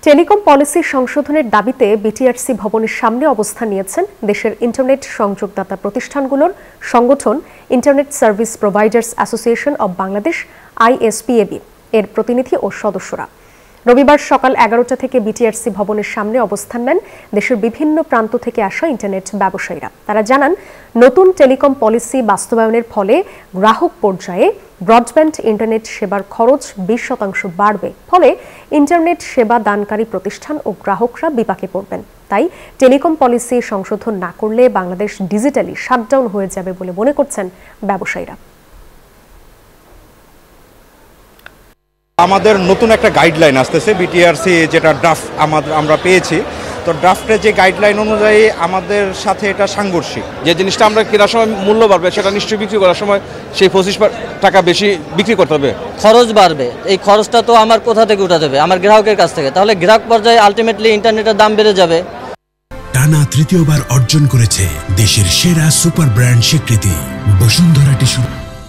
Telecom policy সংশোধনের দাবিতে BTRC ভবনের সামনে অবস্থান নিয়েছেন দেশের ইন্টারনেট সংযোগদাতা প্রতিষ্ঠানগুলোর সংগঠন internet service providers association of Bangladesh ISPAB এর প্রতিনিধি ও সদস্যরা। রবিবার সকাল 11টা থেকে বিটিআরসি ভবনের সামনে অবস্থান নেন দেশের বিভিন্ন প্রান্ত থেকে আসা ইন্টারনেট ব্যবসায়ীরা। তারা জানান, নতুন টেলিকম পলিসি বাস্তবায়নের ফলে গ্রাহক পর্যায়ে ব্রডব্যান্ড ইন্টারনেট সেবার খরচ 20% বাড়বে। ফলে ইন্টারনেট সেবা দানকারী প্রতিষ্ঠান ও গ্রাহকরা বিপাকে পড়বেন। তাই টেলিকম পলিসি সংশোধন না করলে বাংলাদেশ ডিজিটালি শাটডাউন হয়ে যাবে বলে মনে করছেন ব্যবসায়ীরা। আমাদের নতুন একটা গাইডলাইন আসতেছে, বিটিআরসি যেটা ড্রাফট আমরা পেয়েছি, তো ড্রাফটের যে গাইডলাইন অনুযায়ী আমাদের সাথে এটা সাংঘর্ষিক। যে জিনিসটা আমরা কেনার সময় মূল্য বাড়বে, সেটা নিশ্চয়ই বিক্রি করার সময় সেই 25 টাকা বেশি বিক্রি করতে হবে। খরচ বাড়বে, এই খরচটা তো আমার কোথা থেকে উঠাতে হবে? আমার গ্রাহকের কাছ থেকে। তাহলে গ্রাহক পর্যায়ে আলটিমেটলি ইন্টারনেটের দাম বেড়ে যাবে। টানা তৃতীয়বার অর্জন করেছে দেশের সেরা সুপার ব্র্যান্ড স্বীকৃতি বসুন্ধরা টিস্যু।